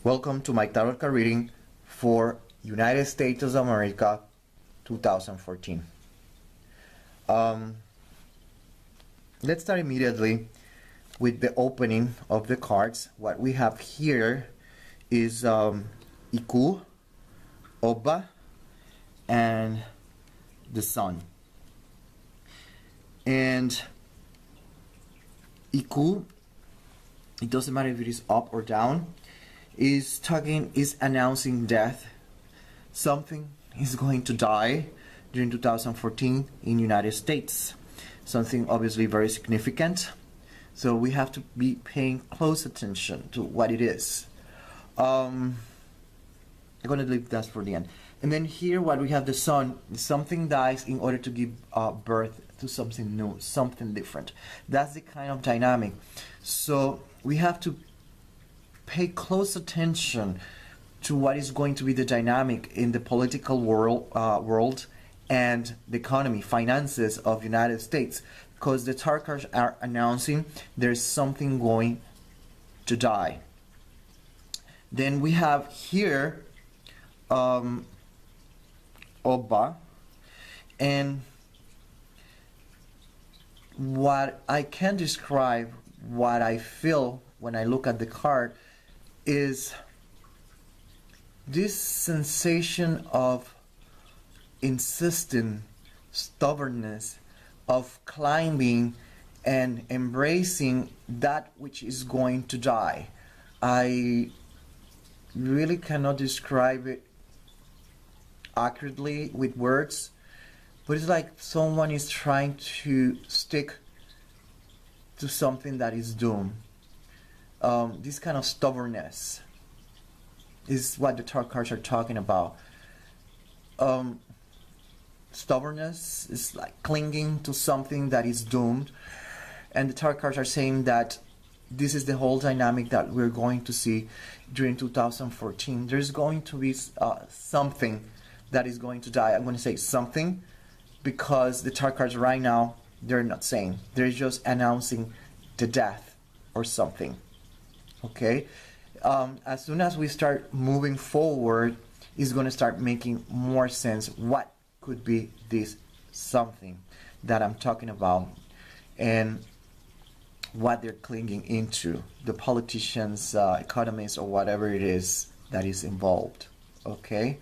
Welcome to my tarot card reading for United States of America 2014. Let's start immediately with the opening of the cards. What we have here is Iku, Oba, and the Sun. And Iku, it doesn't matter if it is up or down, is announcing death. Something is going to die during 2014 in United States. Something obviously very significant. So we have to be paying close attention to what it is. I'm going to leave that for the end. And then here what we have the Sun, something dies in order to give birth to something new, something different. That's the kind of dynamic. So we have to pay close attention to what is going to be the dynamic in the political world and the economy, finances of United States, because the tarot cards are announcing there's something going to die. Then we have here Oba, and what I can describe, what I feel when I look at the card, is this sensation of insisting, stubbornness, of climbing and embracing that which is going to die. I really cannot describe it accurately with words, but it's like someone is trying to stick to something that is doomed. This kind of stubbornness is what the tarot cards are talking about. Stubbornness is like clinging to something that is doomed, and the tarot cards are saying that this is the whole dynamic that we're going to see during 2014. There's going to be something that is going to die. I'm going to say something because the tarot cards right now, they're not saying. They're just announcing the death or something. Okay? As soon as we start moving forward, it's going to start making more sense. What could be this something that I'm talking about and what they're clinging into, the politicians, economists, or whatever it is that is involved. Okay?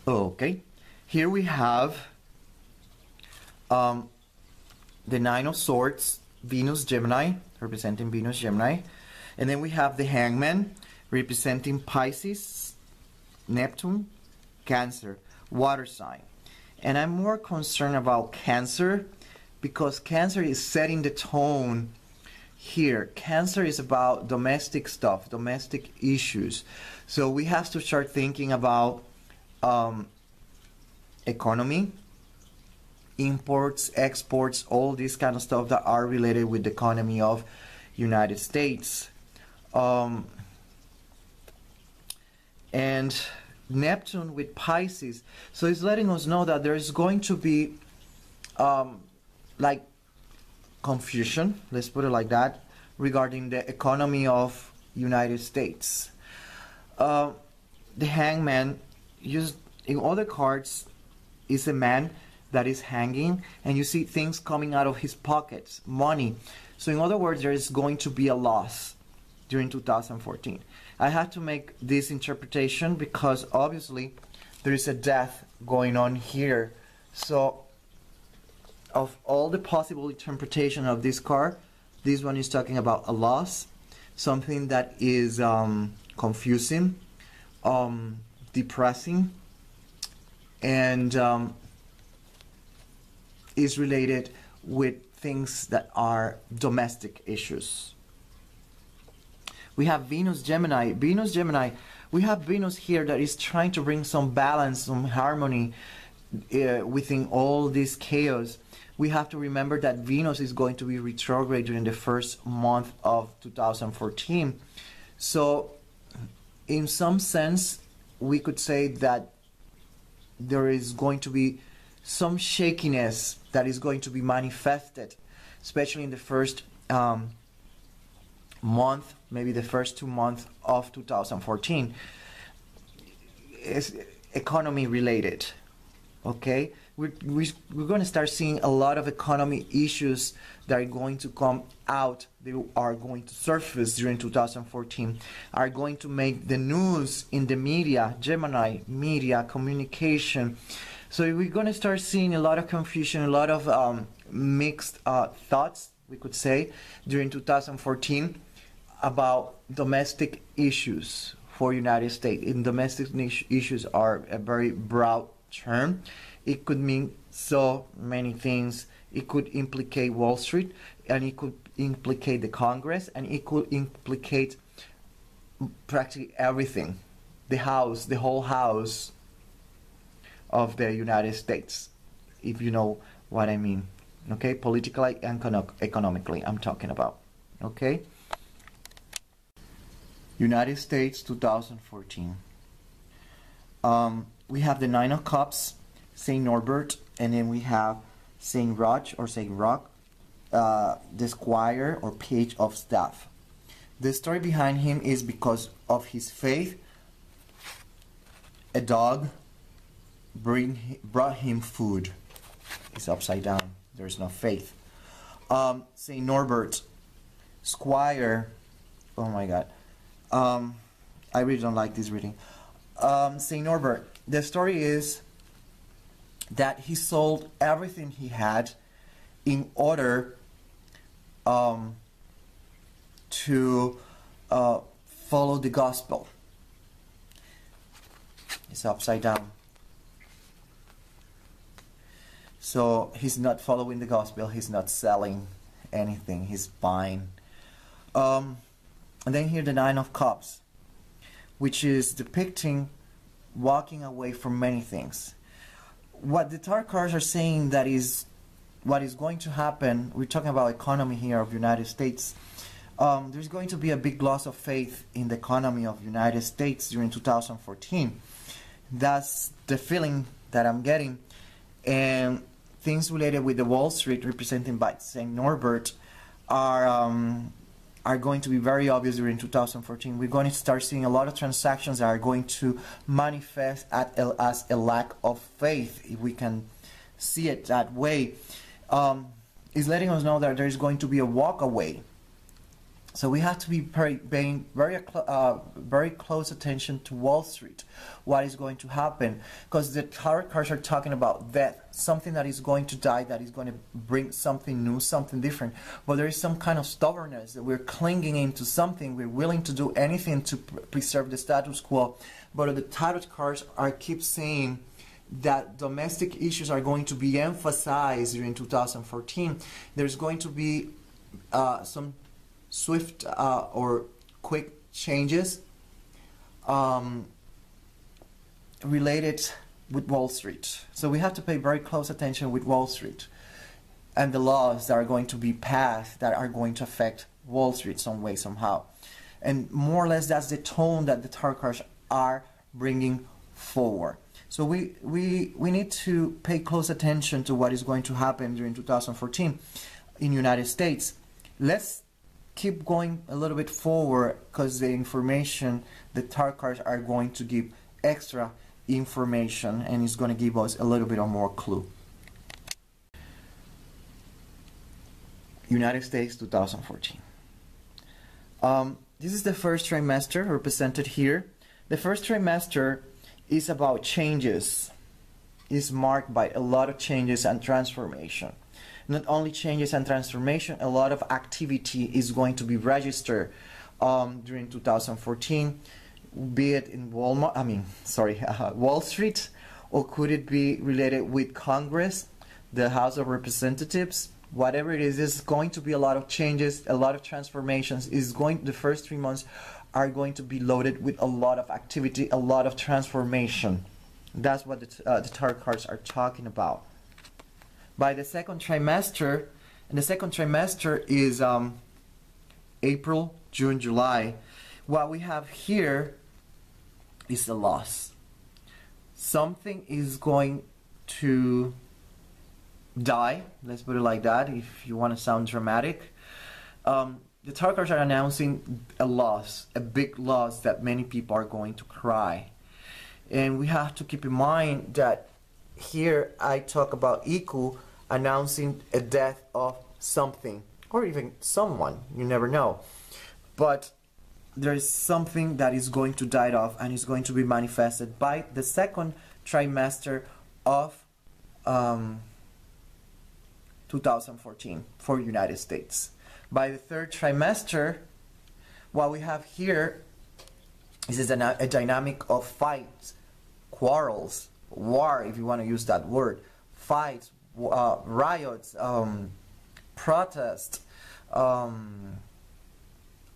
Okay. Here we have the Nine of Swords, Venus, Gemini, representing Venus, Gemini. And then we have the Hangman, representing Pisces, Neptune, Cancer, water sign. And I'm more concerned about Cancer because Cancer is setting the tone here. Cancer is about domestic stuff, domestic issues. So we have to start thinking about economy, imports, exports, all this kind of stuff that are related with the economy of United States. And Neptune with Pisces, so it's letting us know that there is going to be like confusion, let's put it like that, regarding the economy of United States. The Hangman, used in other cards, is a man that is hanging, and you see things coming out of his pockets, money. So in other words, there is going to be a loss during 2014. I had to make this interpretation because obviously there is a death going on here. So of all the possible interpretation of this card, this one is talking about a loss, something that is confusing, depressing, and is related with things that are domestic issues. We have Venus, Gemini. Venus, Gemini. We have Venus here that is trying to bring some balance, some harmony within all this chaos. We have to remember that Venus is going to be retrograde during the first month of 2014. So in some sense, we could say that there is going to be some shakiness that is going to be manifested, especially in the first month, maybe the first 2 months of 2014, is economy related. Okay, we're going to start seeing a lot of economy issues that are going to come out. They are going to surface during 2014, are going to make the news in the media, Gemini, media, communication. So we're going to start seeing a lot of confusion, a lot of mixed thoughts, we could say, during 2014 about domestic issues for United States. And domestic issues are a very broad term. It could mean so many things. It could implicate Wall Street, and it could implicate the Congress, and it could implicate practically everything. The house, the whole house of the United States, if you know what I mean. Okay, politically and economically I'm talking about. Okay, United States 2014. We have the Nine of Cups, Saint Norbert, and then we have Saint Roch or Saint Roch, the Squire or Page of Staff. The story behind him is because of his faith. A dog brought him food. It's upside down. There's no faith. Saint Norbert, Squire. Oh my God. I really don't like this reading. Saint Norbert. The story is that he sold everything he had in order to follow the gospel. It's upside down. So he's not following the gospel, he's not selling anything, he's buying. And then here the Nine of Cups, which is depicting walking away from many things. What the tarot cards are saying that is what is going to happen, we're talking about economy here of United States. There's going to be a big loss of faith in the economy of United States during 2014. That's the feeling that I'm getting. And things related with the Wall Street, represented by Saint Norbert, are going to be very obvious during 2014. We're going to start seeing a lot of transactions that are going to manifest as a lack of faith, if we can see it that way. Is letting us know that there is going to be a walk away. So we have to be paying very close attention to Wall Street, what is going to happen, because the tarot cards are talking about death, something that is going to die, that is going to bring something new, something different. But there is some kind of stubbornness that we're clinging into something. We're willing to do anything to preserve the status quo. But the tarot cards keep saying that domestic issues are going to be emphasized during 2014. There's going to be some swift or quick changes related with Wall Street. So we have to pay very close attention with Wall Street and the laws that are going to be passed that are going to affect Wall Street some way, somehow. And more or less that's the tone that the tarot cards are bringing forward. So we need to pay close attention to what is going to happen during 2014 in United States. Let's keep going a little bit forward, because the information, the tarot cards are going to give extra information, and it's going to give us a little bit of more clue. United States 2014. This is the first trimester represented here. The first trimester is about changes. It's marked by a lot of changes and transformation. Not only changes and transformation, a lot of activity is going to be registered during 2014, be it in Wall Street, or could it be related with Congress, the House of Representatives, whatever it is. There's going to be a lot of changes, a lot of transformations. The first 3 months are going to be loaded with a lot of activity, a lot of transformation. That's what the tarot cards are talking about. By the second trimester, and the second trimester is April, June, July. What we have here is a loss. Something is going to die, let's put it like that, if you want to sound dramatic. the tarot cards are announcing a loss, a big loss that many people are going to cry. And we have to keep in mind that here I talk about Iku announcing a death of something, or even someone, you never know. But there is something that is going to die off and is going to be manifested by the second trimester of 2014 for United States. By the third trimester, what we have here is a dynamic of fights, quarrels, war, if you want to use that word, fights, riots, protest,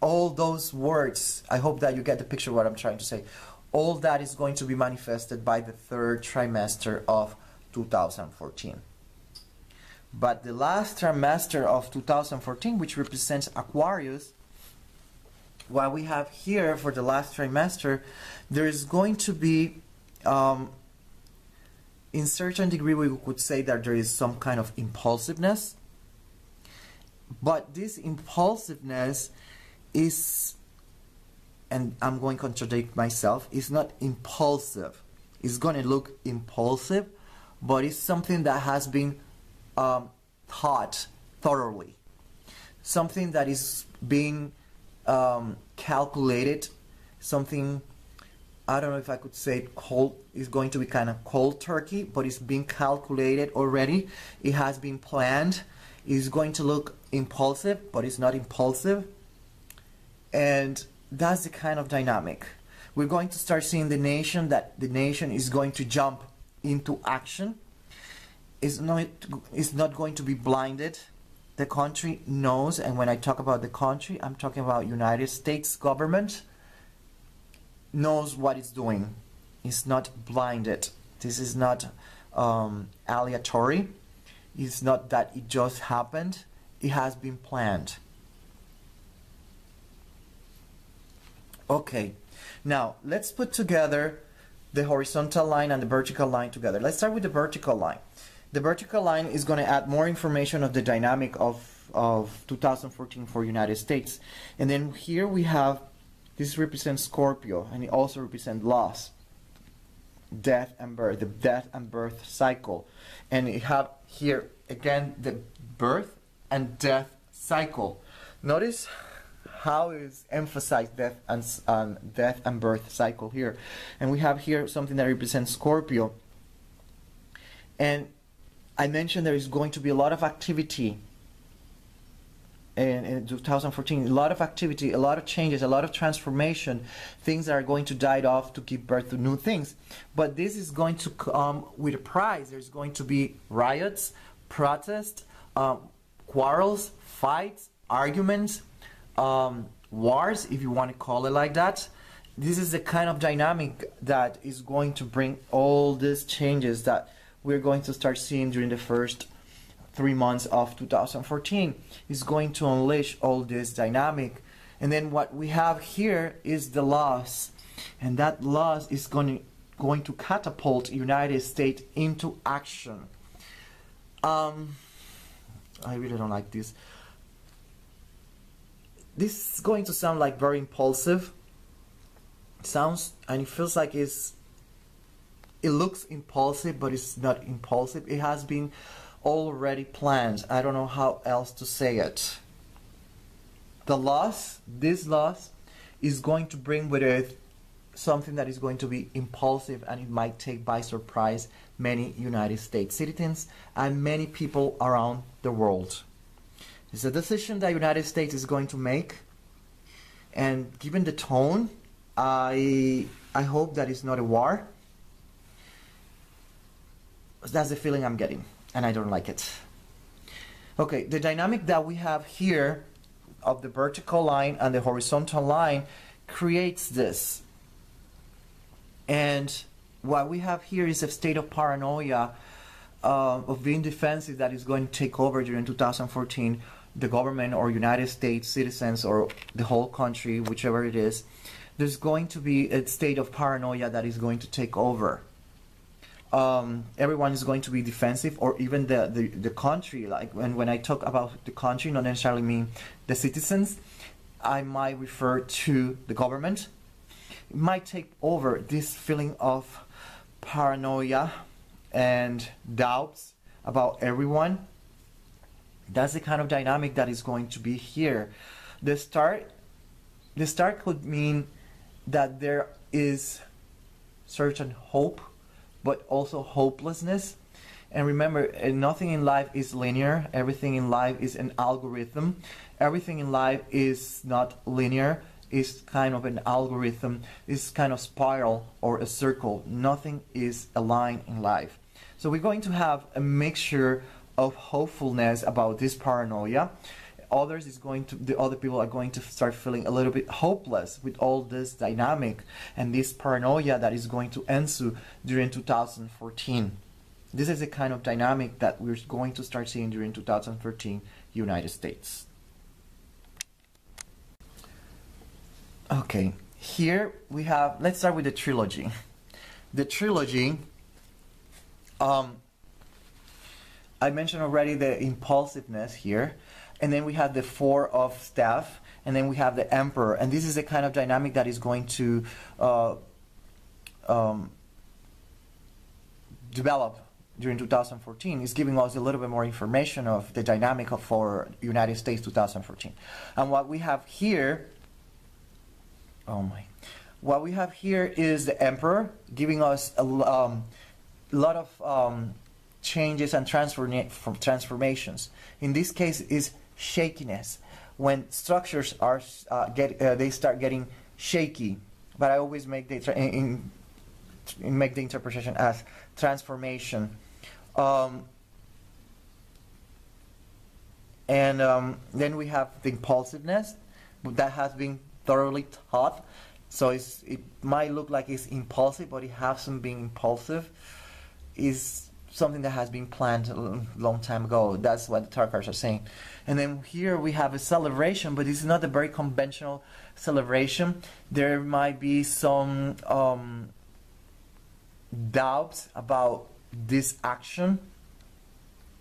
all those words. I hope that you get the picture of what I'm trying to say. All that is going to be manifested by the third trimester of 2014. But the last trimester of 2014, which represents Aquarius, what we have here for the last trimester, there is going to be, in certain degree, we could say that there is some kind of impulsiveness. But this impulsiveness is, and I'm going to contradict myself, is not impulsive. It's going to look impulsive, but it's something that has been thought thoroughly. Something that is being calculated, something, I don't know if I could say cold, is going to be kind of cold turkey, but it's being calculated already. It has been planned. It's going to look impulsive, but it's not impulsive. And that's the kind of dynamic. We're going to start seeing the nation, that the nation is going to jump into action. It's not going to be blinded. The country knows, and when I talk about the country, I'm talking about United States government, knows what it's doing. It's not blinded. This is not aleatory. It's not that it just happened. It has been planned. Okay, now let's put together the horizontal line and the vertical line together. Let's start with the vertical line. The vertical line is going to add more information of the dynamic of 2014 for United States. And then here we have, this represents Scorpio, and it also represents loss, death and birth, the death and birth cycle. And you have here again the birth and death cycle. Notice how is emphasized death and birth cycle here. And we have here something that represents Scorpio. And I mentioned there is going to be a lot of activity in 2014, a lot of activity, a lot of changes, a lot of transformation, things that are going to die off to give birth to new things. But this is going to come with a price. There's going to be riots, protests, quarrels, fights, arguments, wars, if you want to call it like that. This is the kind of dynamic that is going to bring all these changes that we're going to start seeing during the first 3 months of 2014. Is going to unleash all this dynamic. And then what we have here is the loss, and that loss is going to catapult United States into action. I really don't like this. This is going to sound like very impulsive. It sounds and it feels like it looks impulsive, but it's not impulsive. It has been already planned. I don't know how else to say it. The loss, this loss, is going to bring with it something that is going to be impulsive, and it might take by surprise many United States citizens and many people around the world. It's a decision that the United States is going to make, and given the tone, I hope that it's not a war. That's the feeling I'm getting, and I don't like it. Okay, the dynamic that we have here of the vertical line and the horizontal line creates this. And what we have here is a state of paranoia, of being defensive, that is going to take over during 2014, the government or United States citizens or the whole country, whichever it is. There's going to be a state of paranoia that is going to take over. Everyone is going to be defensive, or even the country. Like when I talk about the country, not necessarily mean the citizens. I might refer to the government. It might take over this feeling of paranoia and doubts about everyone. That's the kind of dynamic that is going to be here. The start could mean that there is certain hope, but also hopelessness. And remember, nothing in life is linear. Everything in life is an algorithm. Everything in life is not linear. It's kind of an algorithm. It's kind of spiral or a circle. Nothing is a line in life. So we're going to have a mixture of hopefulness about this paranoia. The other people are going to start feeling a little bit hopeless with all this dynamic and this paranoia that is going to ensue during 2014. This is the kind of dynamic that we're going to start seeing during 2013 United States. Okay, here we have, let's start with the trilogy. The trilogy, I mentioned already the impulsiveness here. And then we have the Four of Staff, and then we have the Emperor. And this is the kind of dynamic that is going to develop during 2014. It's giving us a little bit more information of the dynamic for United States 2014. And what we have here, what we have here is the Emperor giving us a lot of changes and transformations. In this case, is shakiness. When structures are they start getting shaky, but I always make the interpretation as transformation. Then we have the impulsiveness that has been thoroughly taught. So it might look like it's impulsive, but it hasn't been impulsive. Is something that has been planned a long time ago. That's what the tarot cards are saying. And then here we have a celebration, but it's not a very conventional celebration. There might be some doubts about this action.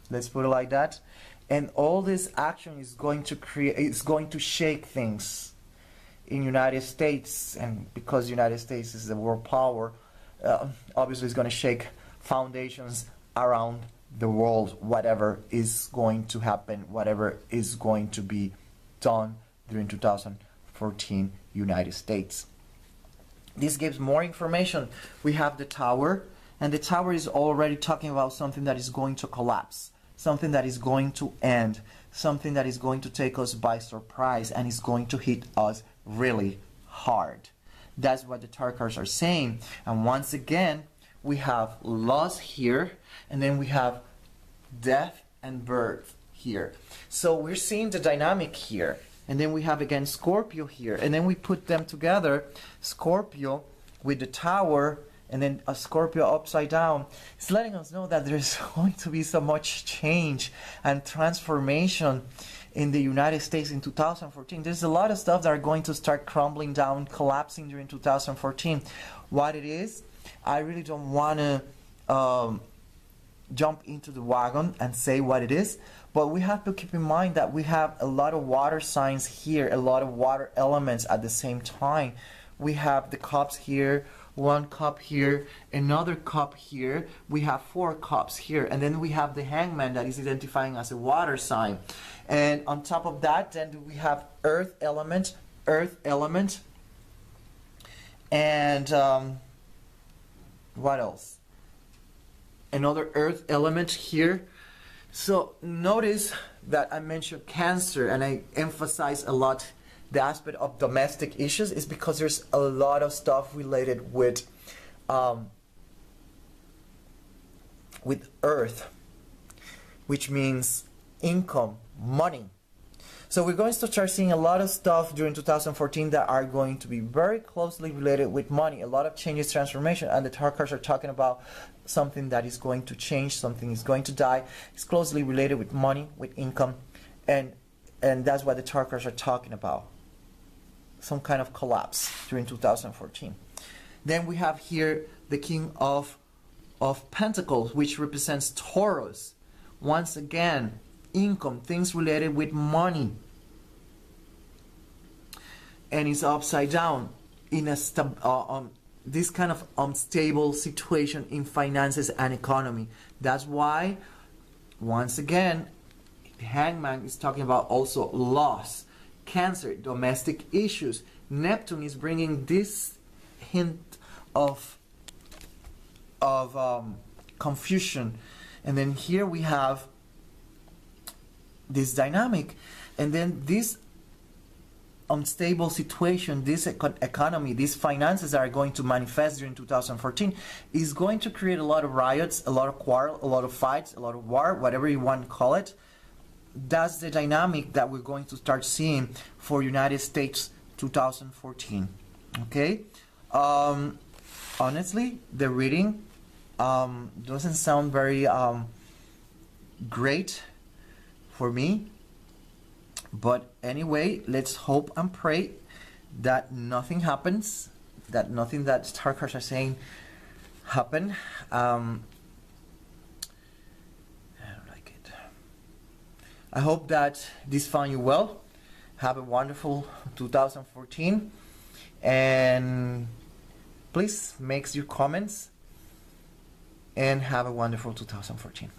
Let's put it like that. And all this action is going to shake things in United States, and because United States is the world power, obviously it's going to shake foundations around the world. Whatever is going to happen, whatever is going to be done during 2014 United States. This gives more information. We have the Tower, and the Tower is already talking about something that is going to collapse, something that is going to end, something that is going to take us by surprise and is going to hit us really hard. That's what the tarot cards are saying. And once again, we have loss here, and then we have death and birth here. So we're seeing the dynamic here. And then we have again Scorpio here. And then we put them together, Scorpio with the Tower, and then a Scorpio upside down. It's letting us know that there's going to be so much change and transformation in the United States in 2014. There's a lot of stuff that are going to start crumbling down, collapsing during 2014. What it is, I really don't want to jump into the wagon and say what it is, but we have to keep in mind that we have a lot of water signs here, a lot of water elements at the same time. We have the cups here, one cup here, another cup here, we have 4 cups here, and then we have the Hangman that is identifying as a water sign. And on top of that, then we have earth element, and what else? Another earth element here. So notice that I mentioned Cancer, and I emphasize a lot the aspect of domestic issues, is because there's a lot of stuff related with earth, which means income, money. So we're going to start seeing a lot of stuff during 2014 that are going to be very closely related with money. A lot of changes, transformation, and the tarot cards are talking about something that is going to change, something is going to die. It's closely related with money, with income, and that's what the tarot cards are talking about. Some kind of collapse during 2014. Then we have here the King of Pentacles, which represents Taurus. Once again, income, things related with money. and it's upside down in a this kind of unstable situation in finances and economy. That's why, once again, the Hangman is talking about also loss, Cancer, domestic issues. Neptune is bringing this hint of confusion, and then here we have this dynamic, and then this unstable situation, this economy, these finances are going to manifest during 2014, is going to create a lot of riots, a lot of quarrel, a lot of fights, a lot of war, whatever you want to call it. That's the dynamic that we're going to start seeing for United States 2014. Okay? Honestly, the reading doesn't sound very great for me. But anyway, let's hope and pray that nothing happens, that nothing that star cards are saying happen. I don't like it. I hope that this found you well. Have a wonderful 2014, and please make your comments and have a wonderful 2014.